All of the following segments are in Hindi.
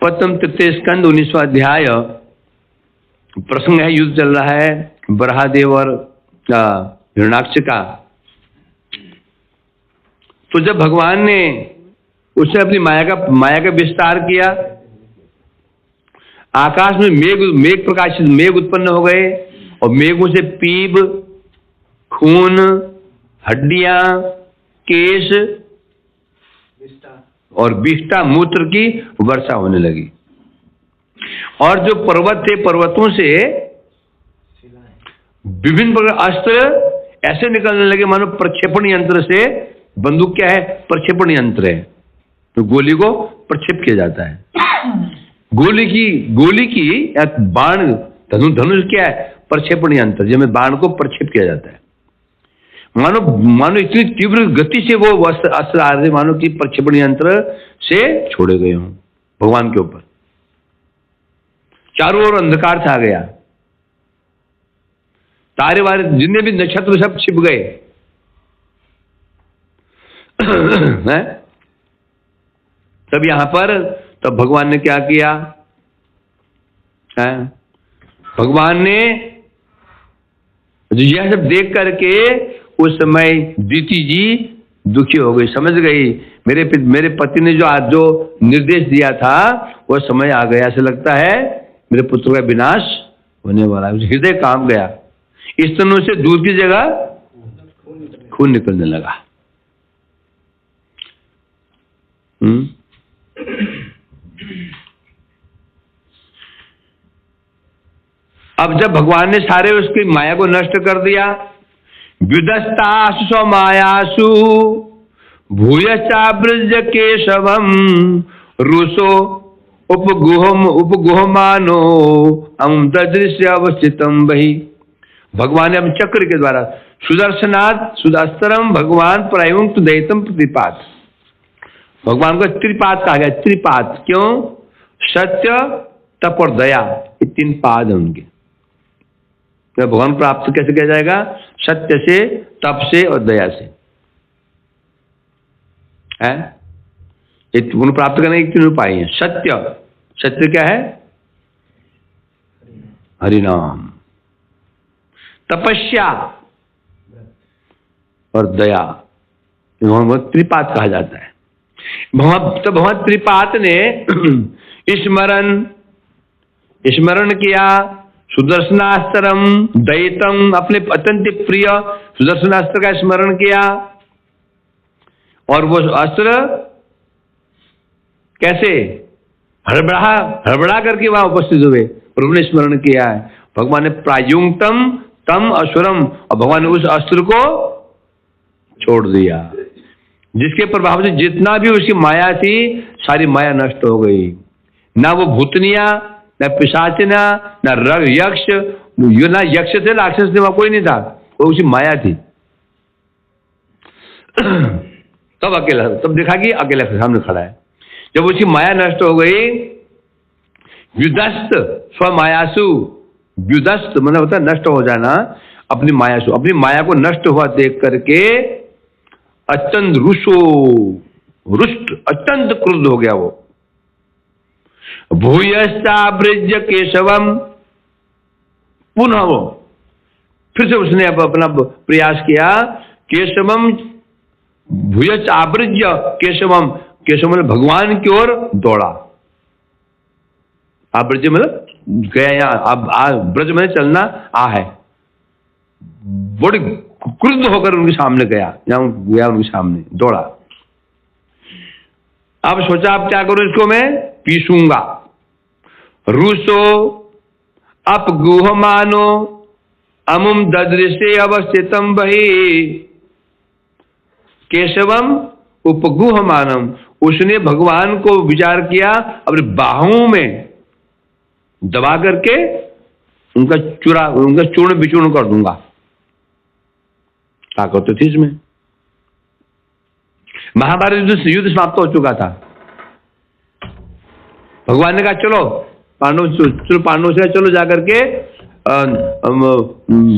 प्रथम तृतीय स्कंद 19वां अध्याय। प्रसंग है, युद्ध चल रहा है बराहदेव और हिरण्याक्ष का। तो जब भगवान ने उसने अपनी माया का विस्तार किया, आकाश में मेघ प्रकाशित मेघ उत्पन्न हो गए और मेघों से पीप, खून, हड्डियां, केश और विष्ठा मूत्र की वर्षा होने लगी। और जो पर्वत थे, पर्वतों से विभिन्न प्रकार अस्त्र ऐसे निकलने लगे मानो प्रक्षेपण यंत्र से। बंदूक क्या है? प्रक्षेपण यंत्र है, तो गोली को प्रक्षेप किया जाता है। गोली की या बाण, धनुष क्या है? प्रक्षेपण यंत्र, जिसमें बाण को प्रक्षेप किया जाता है। मानो इतनी तीव्र गति से वो अस्त्र आ रहे, मानो कि प्रक्षेपण यंत्र से छोड़े गए हों भगवान के ऊपर। चारों ओर अंधकार छा गया, तारे वारे जितने भी नक्षत्र सब छिप गए। तब यहां पर तब भगवान ने क्या किया है? भगवान ने यह सब देख करके उस समय दीति जी दुखी हो गई, समझ गई मेरे पति ने जो निर्देश दिया था वह समय आ गया। ऐसा लगता है मेरे पुत्र का विनाश होने वाला है। हृदय कांप गया, स्तनों से दूध की जगह खून निकलने लगा। अब जब भगवान ने सारे उसकी माया को नष्ट कर दिया, व्युदस्तासु स्वमायासु भूयश्चावृज्य केशवम रुषो उपगुहमानो ददृश्य अवस्थितम वही। भगवान ने अब चक्र के द्वारा सुदर्शनाथ सुदस्त्रम भगवान प्रायुक्त दैतम प्रतिपात। भगवान को त्रिपाद कहा गया। त्रिपाद क्यों? सत्य, तप और दया, ये 3 पाद हैं उनके। तो भगवान प्राप्त कैसे किया जाएगा? सत्य से, तप से और दया से है। ये गुण प्राप्त करने के 3 उपाय हैं। सत्य क्या है? हरिनाम। तपस्या और दया, भगवान त्रिपाद कहा जाता है। भगवान त्रिपाद ने स्मरण किया सुदर्शनास्त्रम दैतम, अपने अत्यंत प्रिय सुदर्शनास्त्र का स्मरण किया। और वो अस्त्र कैसे हड़बड़ा करके वहां उपस्थित हुए, प्रभु ने स्मरण किया है। भगवान ने प्रायुक्तम तम असुरम, और भगवान ने उस अस्त्र को छोड़ दिया, जिसके प्रभाव से जितना भी उसकी माया थी सारी माया नष्ट हो गई। ना वो भूतनिया, ना पिशाचना, ना यक्ष, ना यक्ष थे, राक्षस थे, वहां कोई नहीं था, वो उसकी माया थी। तब देखा कि अकेला सामने खड़ा है। जब उसकी माया नष्ट हो गई, व्युदस्त स्वमायासु, व्युदस्त मतलब होता है नष्ट हो जाना, अपनी मायासु, अपनी माया को नष्ट हुआ देख करके अत्यंत रुष्ट अत्यंत क्रुद्ध हो गया वो। भूयश्चावृज्य केशवम, पुनः वो फिर से उसने अपना प्रयास किया। केशवम भूयश्चावृज्य केशवम, केशव मतलब भगवान की ओर दौड़ा। आवृज्य मतलब गया, यहाँ ब्रज में चलना आ है। बड़ी क्रुद्ध होकर उनके सामने गया, गया उनके सामने दौड़ा। अब सोचा अब क्या करूं, इसको मैं पीसूंगा। रूसो अपगुहमानो अमुम ददृशे अवस्थितम बहि केशवम उपगुहमानम। उसने भगवान को विचार किया, अपने बाहों में दबा करके उनका चूर्ण विचूर्ण कर दूंगा। ताकत तो थी इसमें। महाभारत युद्ध समाप्त हो चुका था। भगवान ने कहा चलो पांडवों से चलो जाकर के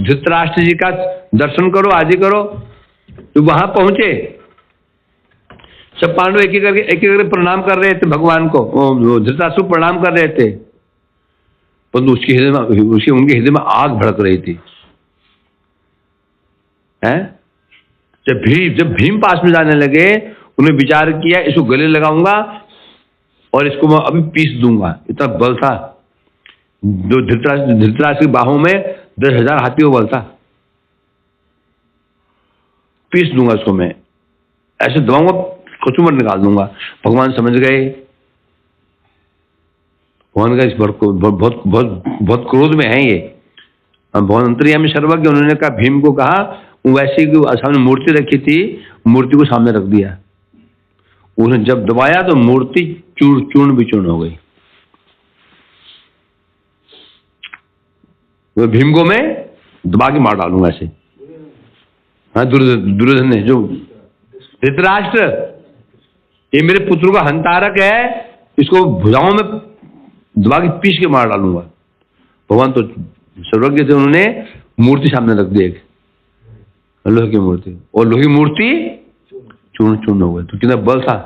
धृतराष्ट्र जी का दर्शन करो, आदि करो। तो वहां पहुंचे, सब पांडव एक एक करके प्रणाम कर रहे थे भगवान को, धृतराष्ट्र को प्रणाम कर रहे थे, परंतु उनके हृदय में आग भड़क रही थी। हैं? जब भीम पास में जाने लगे, उन्हें विचार किया इसको गले लगाऊंगा और इसको मैं अभी पीस दूंगा। इतना बल था, जो धृतराष्ट्र की बाहों में 10,000 हाथियों बल था। पीस दूंगा इसको मैं, ऐसे दबाऊंगा, कचूमर निकाल दूंगा। भगवान समझ गए, भगवान का इस बहुत क्रोध में है ये, भगवान अंतर्यामी सर्वज्ञ। उन्होंने कहा, भीम को कहा, वैसे की सामने मूर्ति रखी थी, मूर्ति को सामने रख दिया। उसने जब दबाया तो मूर्ति चूर्ण विचूर्ण हो गई। वो भीम को मैं दबा के मार डालूंगा ऐसे। हाँ, दुर्योधन ने, जो धृतराष्ट्र ये मेरे पुत्र का हंतारक है, इसको भुजाओं में दबा के पीस के मार डालूंगा। भगवान तो सर्वज्ञ थे, उन्होंने मूर्ति सामने रख दी, एक लोहे की मूर्ति, और लोहे की मूर्ति चूर्ण चूर्ण हो गए। तो कितना बल था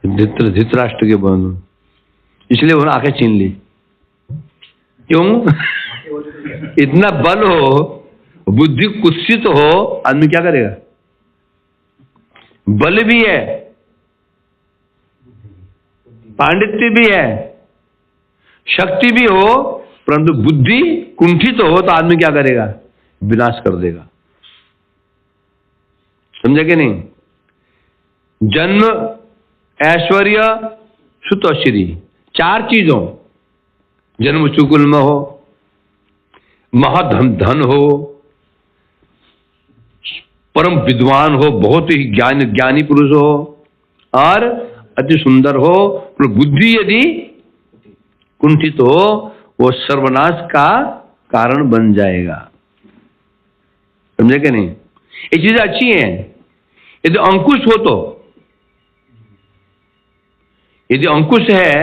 धृतराष्ट्र के बल, इसलिए उन्होंने आंखें छीन ली। क्यों? इतना बल हो, बुद्धि कुत्सित हो, आदमी क्या करेगा? बल भी है, पांडित्य भी है, शक्ति भी हो, परंतु बुद्धि कुंठित हो तो आदमी क्या करेगा? विनाश कर देगा। समझे कि नहीं? जन्म, ऐश्वर्य, सुत और श्री, 4 चीजों, जन्म उच्च कुल में हो, महाधन हो, परम विद्वान हो, बहुत ही ज्ञानी पुरुष हो, और अति सुंदर हो, पर बुद्धि यदि कुंठित हो, वो सर्वनाश का कारण बन जाएगा। समझे कि नहीं? ये चीजें अच्छी हैं यदि अंकुश हो तो। यदि अंकुश है,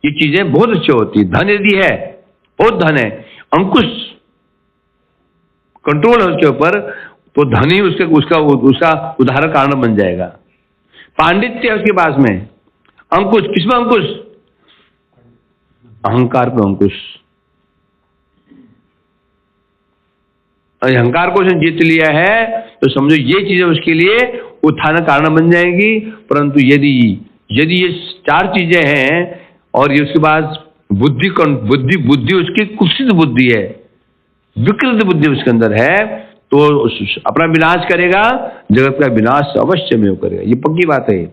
ये चीजें बहुत अच्छी होती। धन यदि है, बहुत धन है, अंकुश कंट्रोल है उसके ऊपर, तो धन ही उसका उदाहरण कारण बन जाएगा। पांडित्य है उसके पास में, अंकुश, किसमें अंकुश? अहंकार पे अंकुश। अहंकार को उसने जीत लिया है तो समझो ये चीजें उसके लिए उत्थान कारण बन जाएंगी। परंतु यदि ये 4 चीजें हैं और ये उसके पास बुद्धि उसकी कुत्सित बुद्धि है, विकृत बुद्धि उसके अंदर है, तो अपना विनाश करेगा, जगत का विनाश अवश्य में करेगा। ये पक्की बात है।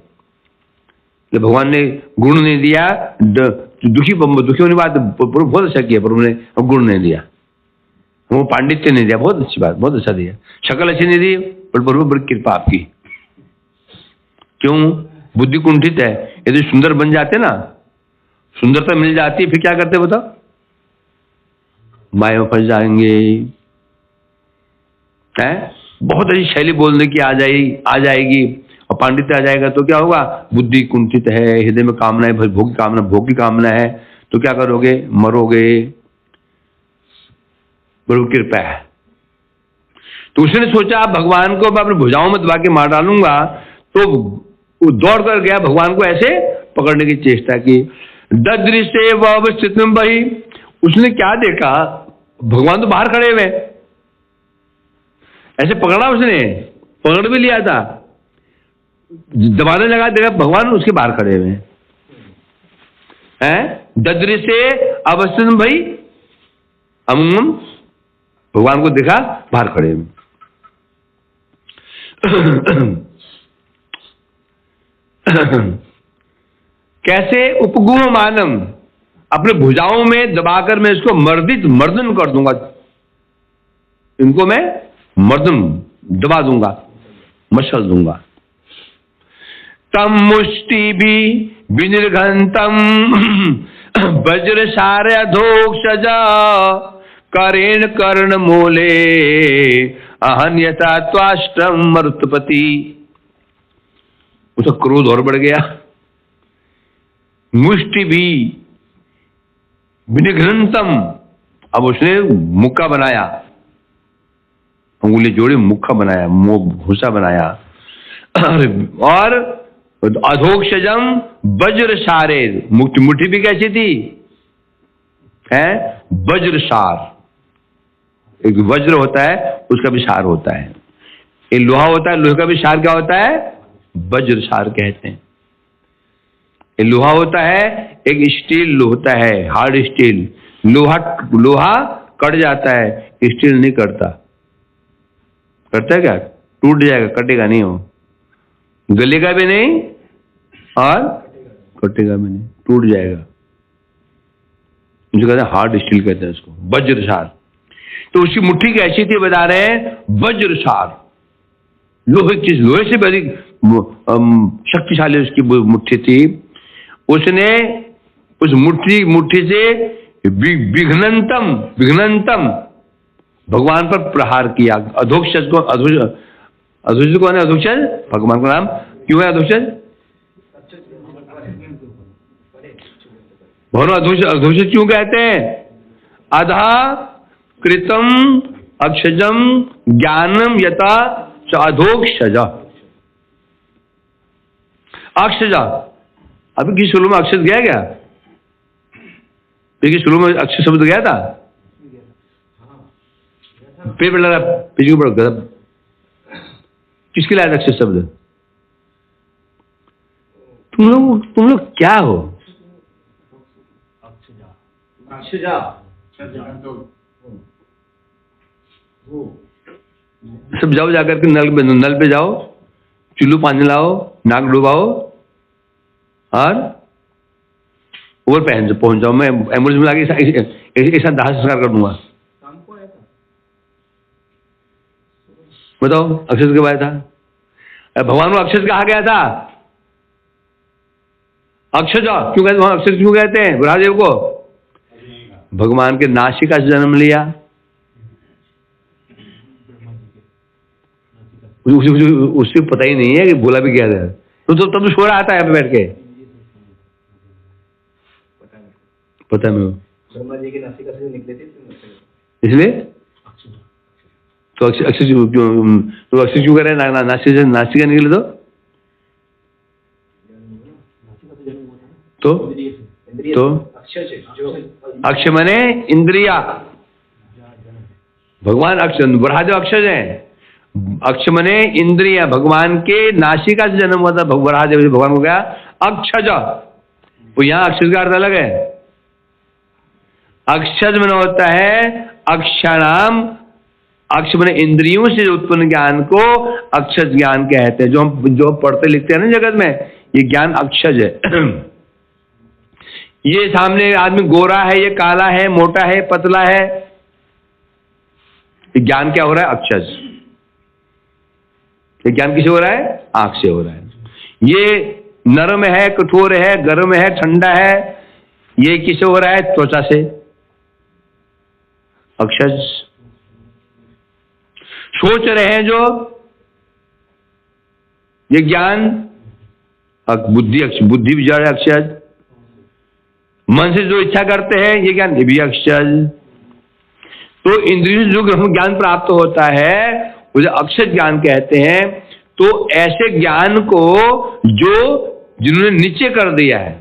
भगवान ने गुण नहीं दिया, दुखी होने बात बहुत अच्छा किया, पर उन्होंने गुण नहीं दिया, वो पांडित्य नहीं दिया। बहुत अच्छी बात, बहुत अच्छा दिया। शक्ल अच्छी नहीं दी, पर बड़ी कृपा आपकी। क्यों? बुद्धि कुंठित है। यदि सुंदर बन जाते ना, सुंदरता मिल जाती, फिर क्या करते बताओ? माया में फंस जाएंगे। बहुत अच्छी शैली बोलने की आ जाएगी, और पांडित्य आ जाएगा तो क्या होगा? बुद्धि कुंठित है, हृदय में कामना है, भोग की कामना है, तो क्या करोगे? मरोगे। बड़ी कृपा है। तो उसने सोचा भगवान को मैं अपनी भुजाओं में दबा के मार डालूंगा, तो वो दौड़ कर गया, भगवान को ऐसे पकड़ने की चेष्टा की। ददृशे ववस्थितम बहि, उसने क्या देखा? भगवान तो बाहर खड़े हुए, ऐसे पकड़ा, उसने पकड़ भी लिया था, दबाने लगा, देखा भगवान उसके बाहर खड़े हुए हैं। ददृशे अवस्थितम बहि, हम भगवान को देखा बाहर खड़े हुए। कैसे? उपगुह मानम, अपने भुजाओं में दबाकर मैं इसको मर्दन कर दूंगा, इनको मैं मर्दन दबा दूंगा, मसल दूंगा। तम मुष्टि भी विनिर्घंतम वज्र सारे अधोक्षजा करेण कर्ण मूले अहन्यता त्वाष्ट्रम मरुत्पति। उसका क्रोध और बढ़ गया। मुष्टि भी विनिघ्नतम, अब उसने मुक्का बनाया, अंगुली जोड़ी मुक्का बनाया, घुसा बनाया, और अधोक्षजम वज्र सारे, मुट्ठी भी कैसी थी? है वज्र सार। एक वज्र होता है उसका भी सार होता है, एक लोहा होता है, लोहे का भी सार क्या होता है? वज्र सार कहते हैं। एक लोहा होता है, एक स्टील होता है, हार्ड स्टील। लोहा कट जाता है, स्टील नहीं कटता। करता है क्या? टूट जाएगा, कटेगा नहीं, हो गलेगा भी नहीं और कटेगा भी नहीं, टूट जाएगा। मुझे कहते हैं हार्ड स्टील कहते हैं उसको, वज्रसार। तो उसकी मुट्ठी कैसी थी बता रहे हैं? वज्रसार, लोहे की, लोहे से बड़ी शक्तिशाली उसकी मुट्ठी थी। उसने उस मुट्ठी से विघ्नंतम भगवान पर प्रहार किया। अधोक्षज को, अधोक्षज कौन है? अधोक्षज भगवान का नाम क्यों है अधोक्षज? अधोक्षज क्यों कहते हैं? अधा कृतम अक्षजम ज्ञानम यथा अधोक्षज। अक्षज, अभी किसी शुरू में अक्षज गया क्या? शुरू में अक्षर शब्द गया था? पेड़ पर लगा, पीछे पर गया। किसके लाया अक्षर शब्द? तुम लोग क्या हो? सब जाओ, जाकर के नल पे जाओ, चुल्लू पानी लाओ, नाक डुबाओ और ऊपर पहुंच जाओ। मैं एम्बुलेंस में आके ऐसा दाह संस्कार कर दूंगा। बताओ अक्षत कब आया था? भगवान को अक्षत कहा गया था। अक्षज क्यों कहते हैं? अक्षत क्यों कहते हैं ब्रह्मदेव को? भगवान के नासिका से जन्म लिया। उससे पता ही नहीं है कि बोला भी क्या था। तो तब तो सो रहा था यहाँ पे बैठ के, पता नहीं ब्रह्मा जी की नासिका से निकले थे, इसलिए तो अक्षय क्यों कर रहे हैं? नासिका निकले तो अक्षय माने इंद्रिया। भगवान अक्षय, वराहदेव अक्षय है। अक्ष मने इंद्रिया, भगवान के नासिका से जन्म हुआ था वराहदेव से, भगवान को गया अक्षज। वो यहाँ अक्षज का अर्थ अलग है। अक्षज मन होता है अक्षराम, अक्ष मने इंद्रियों से उत्पन्न ज्ञान को अक्षज ज्ञान कहते हैं। जो पढ़ते लिखते हैं ना जगत में, ये ज्ञान अक्षज है। ये सामने आदमी गोरा है, ये काला है, मोटा है, पतला है, ये ज्ञान क्या हो रहा है? अक्षज। ये ज्ञान किसे हो रहा है? आंख से हो रहा है। ये नरम है, कठोर है, गर्म है, ठंडा है, ये किसे हो रहा है? त्वचा से। अक्षज। सोच रहे हैं जो, ये ज्ञान बुद्धि भी जड़ अक्षज। मन से जो इच्छा करते हैं ये ज्ञान, ये भी अक्षज। तो इंद्रियों से जो ज्ञान प्राप्त होता है उसे अक्षज ज्ञान कहते हैं। तो ऐसे ज्ञान को जो जिन्होंने नीचे कर दिया है,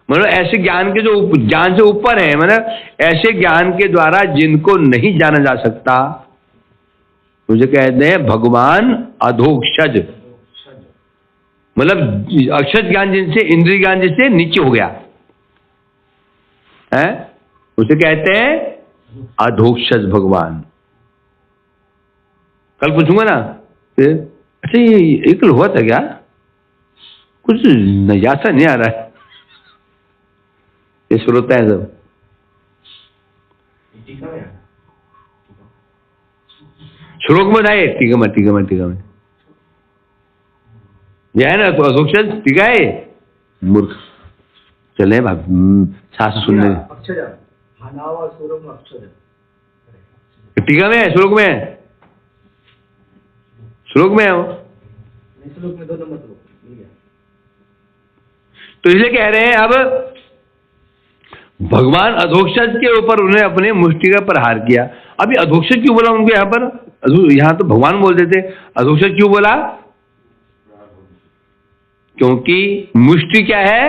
मतलब ऐसे ज्ञान के जो ज्ञान से ऊपर है, मतलब ऐसे ज्ञान के द्वारा जिनको नहीं जाना जा सकता, मुझे कहते हैं भगवान अधोक्षज। मतलब अक्षज ज्ञान जिनसे, इंद्रिय ज्ञान जिससे नीचे हो गया है, उसे कहते हैं अधोक्षज भगवान। कल पूछूंगा ना, अच्छा ये एक हुआ था क्या? कुछ नजासा नहीं आ रहा है। ये श्रोता है सब। श्लोक में आए, टीका में यह है ना तो अधोक्षज टीका है। मूर्ख चले सास सुनने। टीका में है, श्लोक में है, श्लोक में है वो। श्लोक में 2 नंबर तो इसलिए कह रहे हैं अब भगवान अधोक्षज के ऊपर उन्होंने अपने मुष्टि का प्रहार किया। अभी अधोक्षज क्यों बोला उनको यहाँ पर? यहाँ तो भगवान बोलते थे, अधोक्षज क्यों बोला? क्योंकि मुष्टि क्या है?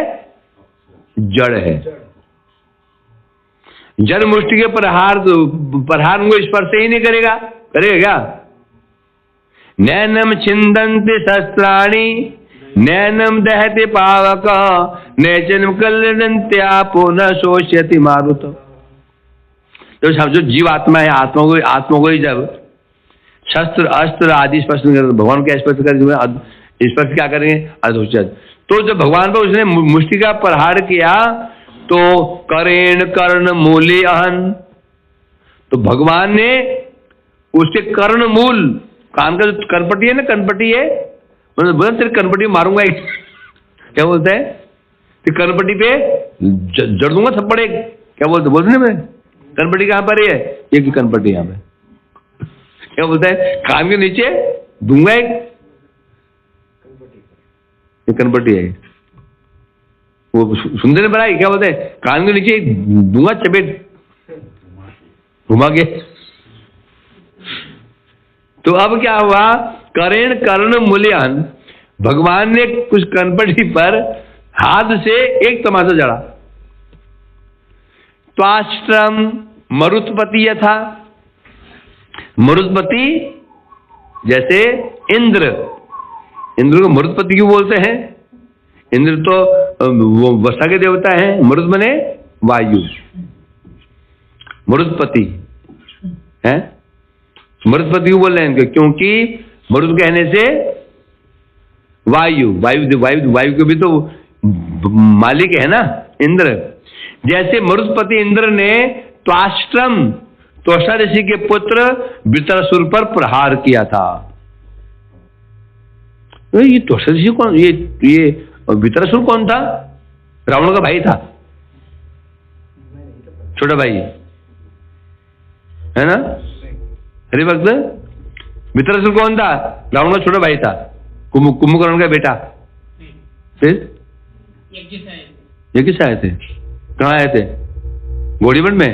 जड़ है। जड़ मुष्टि के प्रहार को स्पर्श ही नहीं करेगा, करेगा क्या? नैनम छिंदन्ति शस्त्राणि नैनम दहते पावक नैचन कल्लन्त्यापो न शोष्यति मारुत। तो जो जीव आत्मा है, आत्मा को ही जब शस्त्र अस्त्र आदि स्पर्श नहीं करते, भगवान क्या स्पर्श करेंगे? स्पर्श क्या करेंगे? अधोचत। तो जब भगवान पर उसने मुष्टि का प्रहार किया तो करेण कर्ण मूले अहन, तो भगवान ने उसके कर्ण मूल, कान का जो कनपटी है ना, कनपटी है, बोला तेरे कनपटी मारूंगा एक। क्या बोलता है? तेरे कनपटी पे जड़ दूंगा थप्पड़ एक। क्या बोलते ना, मैं कनपटी कहाँ पर है? ये की कनपटी यहाँ पे। क्या बोलता है? कान के नीचे दूंगा एक, कनपटी है वो। सुंदर ने बनाई। क्या बोलते हैं? कान के नीचे दूंगा चपेट घुमा के। तो अब क्या हुआ? करेण कर्ण मूल्यन, भगवान ने कुछ कनपटी पर हाथ से एक तमाचा जड़ा। त्वाष्ट्रम मरुत्पति यथा, मरुत्पति जैसे इंद्र, इंद्र को मरुत्पति क्यों बोलते हैं? इंद्र तो वो वर्षा के देवता हैं, मरुत बने वायु, मरुत्पति है। मरुत्पति क्यों बोल रहे हैं? क्योंकि मरुत कहने से वायु, वायु के भी तो मालिक है ना इंद्र। जैसे मरुत्पति इंद्र ने त्वाष्ट्रम, त्वष्टा ऋषि के पुत्र वृत्रासुर पर प्रहार किया था। तो ये त्वष्टा ऋषि कौन? ये वृत्रासुर कौन था? रावण का भाई था, छोटा भाई है ना। हरि भक्त, वृत्रासुर कौन था? रावण का छोटा भाई था, कुंभकर्ण का बेटा। फिर ये किस आए थे? कहाँ आए थे? घोड़ीमठ में।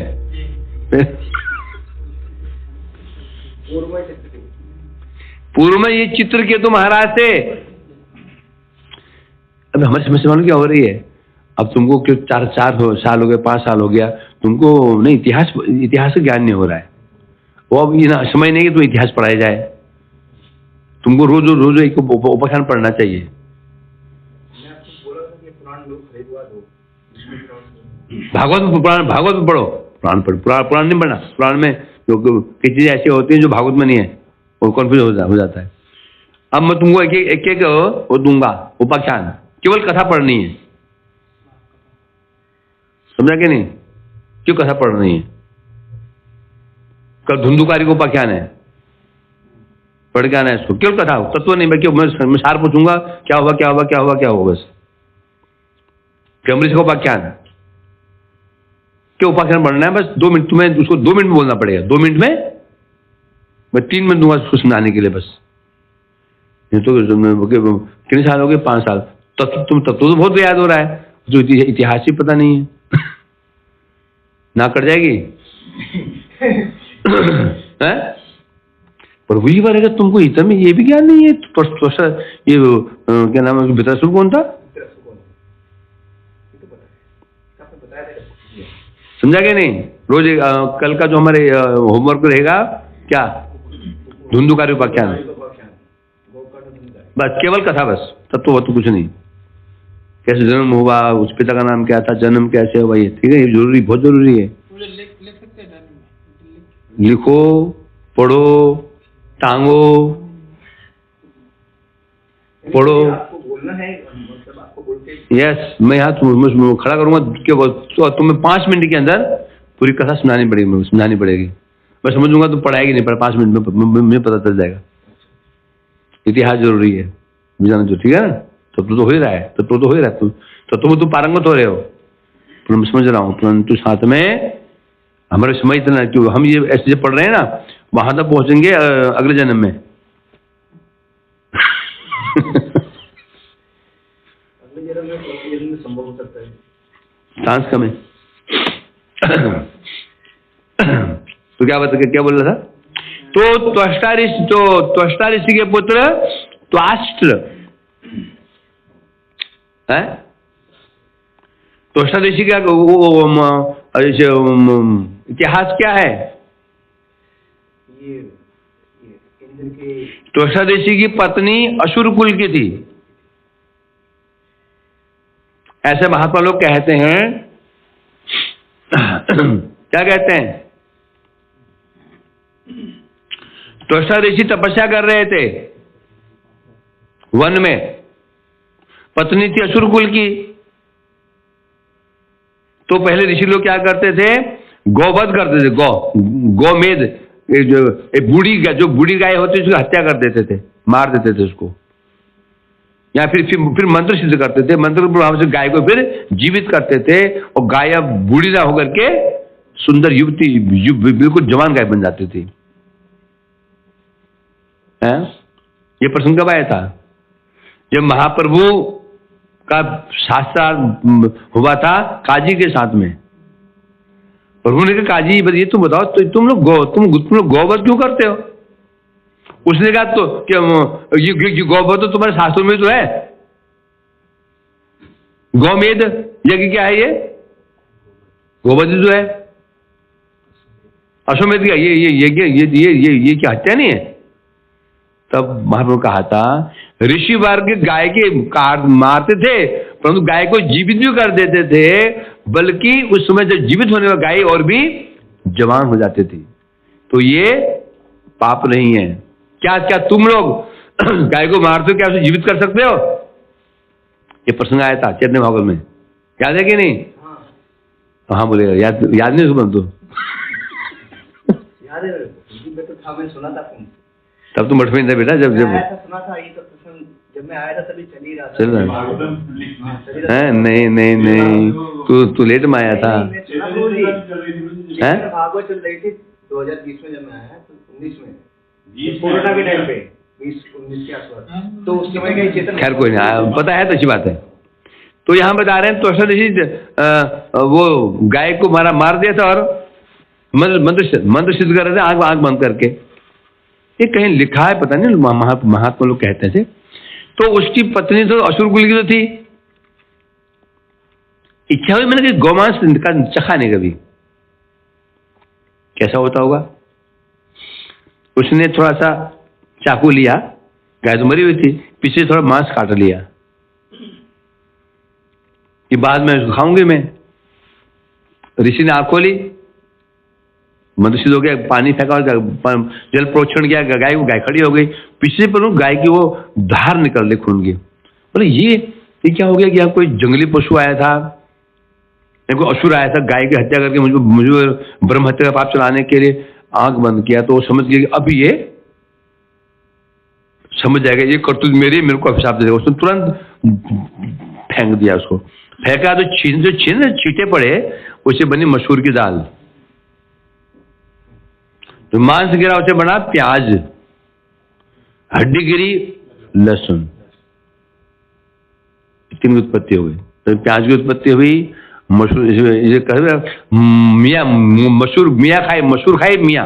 पूर्व में ये चित्रकेतु महाराज थे। अब हमारी समस्या मालूम क्या हो रही है? अब तुमको क्यों 4 साल हो गए, 5 साल हो गया, तुमको नहीं इतिहास का ज्ञान नहीं हो रहा है। वो अब ये ना समय नहीं कि तुम इतिहास पढ़ाया जाए, तुमको रोज एक उपाख्यान पढ़ना चाहिए। भागवत में पढ़ो, पुराण नहीं पढ़ना। पुराण में जो कई चीजें ऐसी होती हैं जो भागवत में नहीं है, और कॉन्फ्यूज हो जाता है। अब मैं तुमको एक वो दूंगा उपाख्यान, केवल कथा पढ़नी है, समझा कि नहीं? क्यों कथा पढ़नी है? कल धुंधुकारी को उपाख्यान है, पढ़ के आना है इसको, केवल कथा, तत्व नहीं। मैं सार पूछूंगा क्या होगा क्या होगा क्या होगा क्या होगा, बस। अमरीश का उपाख्यान, क्या उपाख्यान पढ़ना है? बस 2 मिनट तुम्हें उसको 2 मिनट में बोलना पड़ेगा। 2 मिनट में मैं 3 मिनट दूंगा उसको सुनाने के लिए, बस। ये तो कितने साल हो गए? 5 साल। तुम तत्व तो बहुत याद हो रहा है, जो इतिहास ही पता नहीं है। ना कर जाएगी है? पर वही बार अगर तुमको इतना में ये भी ज्ञान नहीं है, ये क्या नाम है, वृत्रासुर कौन था? समझा क्या नहीं? रोज कल का जो हमारे होमवर्क रहेगा क्या? धुंधुकारी उपाख्यान, बस केवल कथा, बस तत्व तो कुछ नहीं। कैसे जन्म हुआ, उस पिता का नाम क्या था, जन्म कैसे हुआ, ये ठीक है, ये जरूरी, बहुत जरूरी है। लिखो, पढ़ो, टांगो, पढ़ो। यस, मैं यहाँ खड़ा करूंगा तो तुम्हें 5 मिनट के अंदर पूरी कथा सुनानी पड़ेगी। मैं समझूंगा तो पढ़ाएगी नहीं, पर 5 मिनट में मुझे पता चल जाएगा। इतिहास जरूरी है जाना, जो ठीक है ना। तो हो ही रहा है, तो हो ही रहा है, तो तुम पारंगत हो रहे हो, मैं समझ रहा हूँ। परंतु साथ में हमारे समय इतना, क्यों हम ये ऐसे पढ़ रहे हैं ना, वहां तक पहुंचेंगे अगले जन्म में। संभव हो सकता है, चांस कम है। तो क्या बोल रहा था? तो त्वष्टा ऋषि के पुत्र त्वाष्ट्र, है? तो अष्टादशी का इतिहास क्या है? तो अष्टादशी की पत्नी असुर कुल की थी, ऐसे महात्मा लोग कहते हैं। क्या कहते हैं? तो अष्टादशी तपस्या कर रहे थे वन में, पत्नी थी असुर कुल की। तो पहले ऋषि लोग क्या करते थे? गौवध करते थे, गोमेद, जो बूढ़ी गाय होती है उसकी हत्या कर देते थे, मार देते थे उसको, या फिर मंत्र सिद्ध करते थे। मंत्र के प्रभाव से गाय को फिर जीवित करते थे और गाय अब बूढ़ी ना होकर के सुंदर युवती, बिल्कुल जवान गाय बन जाती थी। ये प्रसंग कब आया था? जब महाप्रभु का शास्त्र हुआ था काजी के साथ में। प्रभु ने कहा, काजी ये तुम बताओ, तो तुम लोग गौवध क्यों करते हो? उसने कहा, तो क्या गौवध तो तुम्हारे शास्त्रों में तो है, गौमेध यज्ञ क्या है? ये गौवध जो है, अश्वमेध का ये यज्ञ, ये क्या हत्या नहीं है? तब महाप्रभु कहा था, ऋषि वर्ग गाय के मारते थे परंतु गाय को जीवित भी कर देते थे, बल्कि उस समय जब जीवित होने वाली गाय और भी जवान हो जाती थी। तो ये पाप नहीं है। क्या तुम लोग गाय को मारते हो, क्या उसे जीवित कर सकते हो? ये प्रसंग आया था चैतन्य भागवत में, याद है कि नहीं? हाँ बोलेगा, याद नहीं सुना तो? याद है, तो था, मैं सुना था। तब तो मठ में था बेटा, जब सुना था ये तो प्रसंग, जब मैं आया था तभी चल ही रहा था। चल रहा है? नहीं, तू लेट में आया था। भागवत चल रही थी 2020 में, जब मैं आया तो 19 में, कोरोना के टाइम पे 20-19 के आसपास, तो उस समय का चेतन। खैर कोई नहीं, पता है तो अच्छी बात है। तो यहाँ बता रहे हैं, तो अष्टादशी वो गाय को मार दिया था और मंत्र सिद्ध कर रहे थे आंख बंद करके। ये कहीं लिखा है, पता नहीं, महात्मा लोग कहते थे। तो उसकी पत्नी तो असुर कुल की तो थी, इच्छा हुई मैंने कि गौमांस का चखा नहीं कभी, कैसा होता होगा। उसने थोड़ा सा चाकू लिया, गाय तो मरी हुई थी, पीछे थोड़ा मांस काट लिया कि बाद में उसको खाऊंगी मैं। ऋषि ने आंख खोली, मनुष्य हो गया, पानी फेंका और जल प्रोक्षण किया, गाय खड़ी हो गई। पीछे पर गाय की वो धार निकल रही खून की। बोले ये क्या हो गया कि यहाँ कोई जंगली पशु आया था, या कोई असुर आया था गाय की हत्या करके मुझे ब्रह्म हत्या का पाप चलाने के लिए। आंख बंद किया तो वो समझ गया कि अभी ये समझ जाएगा, ये करतूत मेरे को अभिशाप दे देगा। उसने तुरंत फेंक दिया, उसको फेंका तो छींटे पड़े, उसे बनी मसूर की दाल। तो मांस गिरा, उसे बना प्याज, हड्डी गिरी लहसुन, तीन उत्पत्ति हो गई। तो प्याज की उत्पत्ति हुई, मसूर मियाँ, मसूर मियाँ खाए, मसूर खाए मियाँ।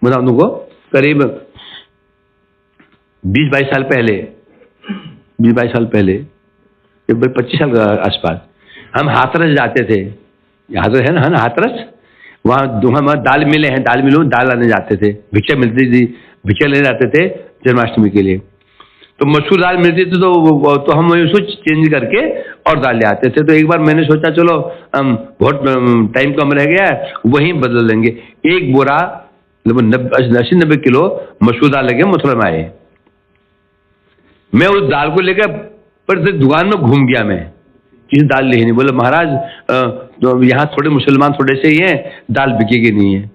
बताओ तुमको, करीब 20-22 साल पहले, 20-22 साल पहले, 25 साल के आसपास, हम हाथरस जाते थे। हाथरस है ना, हाथरस, वहाँ दाल मिले हैं, दाल मिलों में दाल लाने जाते थे, भिक्षा मिलती थी, भिक्षा लेने जाते थे जन्माष्टमी के लिए। तो मसूर दाल मिलती थी तो हम उसको चेंज करके और दाल ले आते थे। तो एक बार मैंने सोचा चलो बहुत टाइम कम रह गया है, वहीं बदल लेंगे। एक बोरा 80-90 किलो मसूर दाल लेके मथुरा में आए। मैं उस दाल को लेकर पर दुकान में घूम गया, मैं किसी दाल ले नहीं। बोले महाराज तो यहाँ थोड़े मुसलमान थोड़े से ही हैं, दाल बिकेगी नहीं है,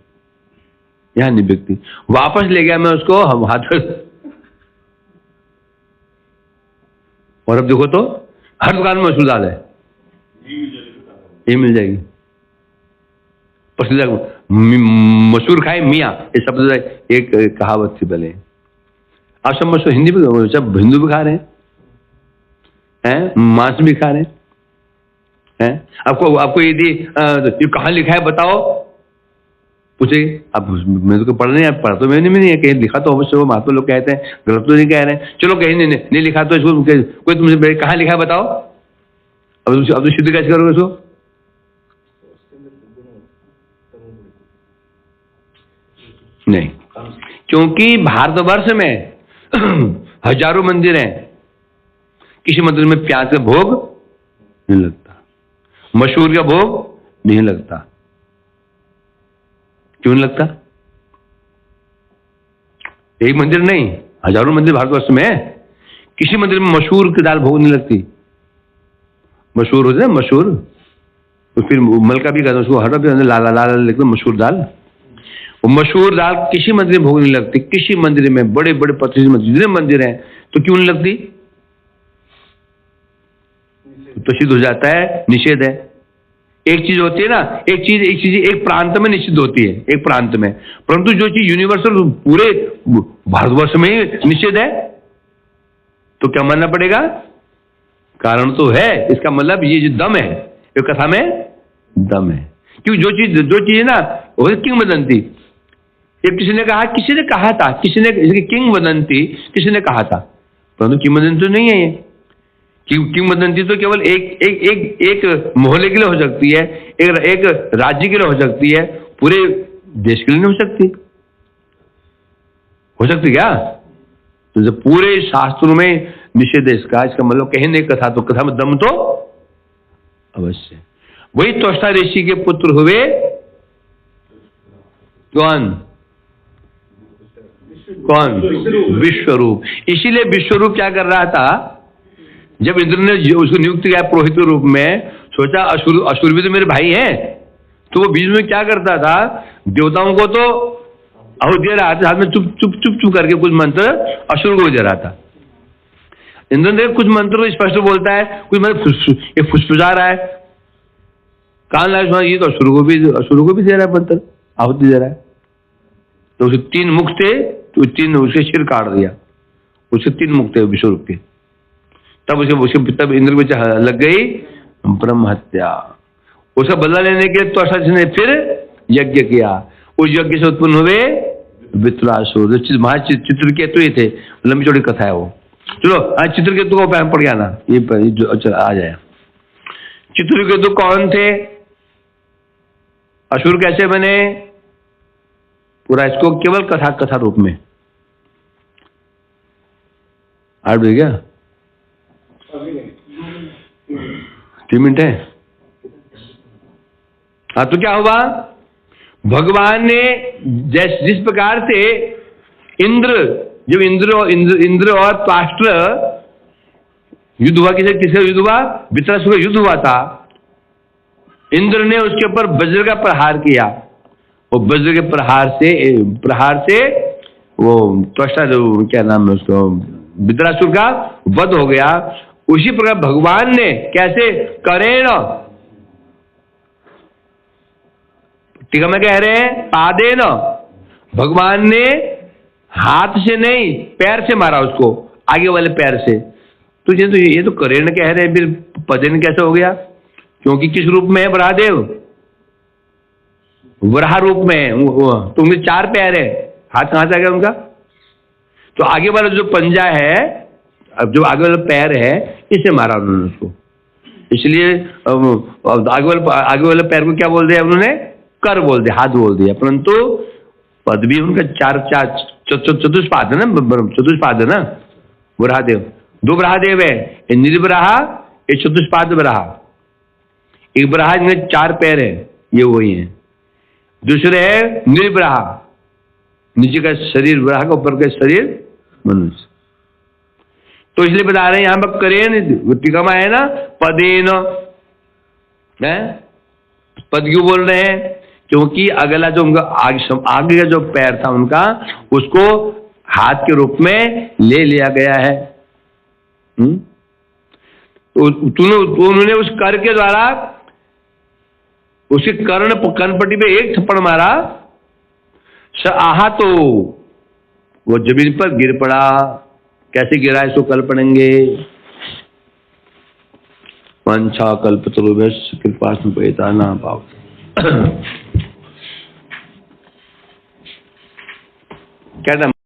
यहाँ नहीं बिकती। वापस ले गया मैं उसको, हम हाथ, और अब देखो तो हर दुकान में मसूर दाल है, ये मिल जाएगी। मसूर खाए मियाँ, ये शब्द एक कहावत थी पहले। आप सब मसूर हिंदी भी, सब हिंदू भी खा रहे हैं, मांस भी खा रहे हैं। आपको यदि ये कहाँ लिखा है बताओ, पूछे अब मैं तो पढ़ नहीं पढ़ा तो मैंने भी नहीं है, कहीं लिखा तो अवश्य हो, महात्मा लोग कहते हैं, गलत तो नहीं कह रहे हैं। चलो कहीं नहीं लिखा तो इसको कोई तुमसे कहाँ लिखा है बताओ, अब तो सिद्ध कैसे करोगे इसको? नहीं, क्योंकि भारतवर्ष में हजारों मंदिर हैं, किसी मंदिर में प्याज का भोग नहीं लगता, मशहूर का भोग नहीं लगता। क्यों नहीं लगता? एक मंदिर नहीं, हजारों मंदिर भारतवर्ष में है, किसी मंदिर में मशहूर की दाल भोग नहीं लगती। मशहूर होते ना, मशहूर तो फिर मलका भी कहते हैं उसको, हटा भी लाल लाल लिखते मशहूर दाल। वो मशहूर दाल किसी मंदिर में भोग नहीं लगती। किसी मंदिर में, बड़े बड़े प्रतिष्ठित जितने मंदिर हैं, तो क्यों नहीं लगती? तो सिद्ध हो जाता है, निषेध है। एक चीज होती है ना, एक चीज एक प्रांत में निषिद्ध होती है, एक प्रांत में, परंतु जो चीज यूनिवर्सल पूरे भारतवर्ष में ही निषेध है, तो क्या मानना पड़ेगा? कारण तो है, इसका मतलब ये जो दम है, ये कथा में दम है। क्यों? जो चीज है ना, वो किंवदंती। ये किसी ने कहा था, किंवदंती किसी ने कहा था, परंतु किंवदंती तो नहीं है ये। किंवदंती तो केवल एक मोहल्ले के लिए हो सकती है, एक राज्य के लिए हो सकती है, पूरे देश के लिए नहीं हो सकती। हो सकती क्या? तो जब पूरे शास्त्रों में निषेध है इसका मतलब कहीं नहीं कथा, तो कथा में दम तो अवश्य। वही त्वष्टा ऋषि के पुत्र हुए कौन? विश्वरूप। इसीलिए विश्वरूप क्या कर रहा था, जब इंद्र ने उसको नियुक्त किया पुरोहित के रूप में, सोचा असुर भी तो मेरे भाई हैं, तो वो बीच में क्या करता था, देवताओं को तो आहुति दे रहा था, साथ में चुप करके कुछ मंत्र असुर को दे रहा था। इंद्र ने कुछ मंत्र को स्पष्ट बोलता है, कुछ मंत्र फुसफुसा रहा है, कान लाल, ये तो असुर को भी दे रहा है मंत्र, आहुति दे रहा है। तो उसे 3 मुख थे, तो 3 उसके सिर काट दिया, उसके 3 मुख थे विश्वरूप के। तब इंद्र को लग गई ब्रह्म हत्या। उसका बदला लेने के लिए त्वष्टा ने फिर यज्ञ किया। उस यज्ञ से उत्पन्न हुए वृत्रासुर। चित्रकेतु ही थे, लंबी चौड़ी कथा है वो। चलो चित्रकेतु को पढ़ गया ना, ये आ जाए। चित्रकेतु कौन थे, असुर कैसे बने, पूरा इसको केवल कथा रूप में 8 बजे क्या 3 मिनट है। हाँ, तो क्या हुआ, भगवान ने जिस प्रकार से इंद्र और त्वष्टा युद्ध हुआ, किसका युद्ध हुआ, वृत्रासुर का युद्ध हुआ था। इंद्र ने उसके ऊपर वज्र का प्रहार किया, वो वज्र के प्रहार से वो त्वष्टा, जो क्या नाम है उसको, वृत्रासुर का वध हो गया। उसी प्रकार भगवान ने कैसे करेण, टीका में कह रहे हैं पादेन, भगवान ने हाथ से नहीं पैर से मारा उसको, आगे वाले पैर से। तो ये तो करेण कह रहे हैं, फिर पदेन कैसे हो गया? क्योंकि किस रूप में है बराहदेव, वराह रूप में, तो उनके 4 पैर है, हाथ कहां से आ गया उनका? तो आगे वाला जो पंजा है, अब जो आगे वाला पैर है, इसे मारा उन्होंने उसको। इसलिए आगे वाले पैर को क्या बोल दिया उन्होंने? कर बोल दिया, हाथ बोल दिया। परंतु पद भी उनका 4 चतुष्पाद है ना, चतुष्पाद है ना वराहदेव। 2 वराहदेव है, एक निर्वराह, एक चतुष्पाद वराह। एक वराह जिनके 4 पैर है, ये वही है। दूसरे है निर्वराह, नीचे का शरीर वराह का, ऊपर का शरीर मनुष्य। तो इसलिए बता रहे हैं यहां पर करेन, टीका में है ना पदेन, पद क्यों बोल रहे हैं? क्योंकि अगला जो उनका आगे का जो पैर था उनका, उसको हाथ के रूप में ले लिया गया है। तो उन्होंने उस कर के द्वारा उसके कर्णपट्टी पे एक थप्पड़ मारा, स आहा, तो वो जमीन पर गिर पड़ा। कैसे गिरा इसको कल पढ़ेंगे। वांछा कल्पतरुभ्यश्च कृपा संपयिता न पाव। क्या नाम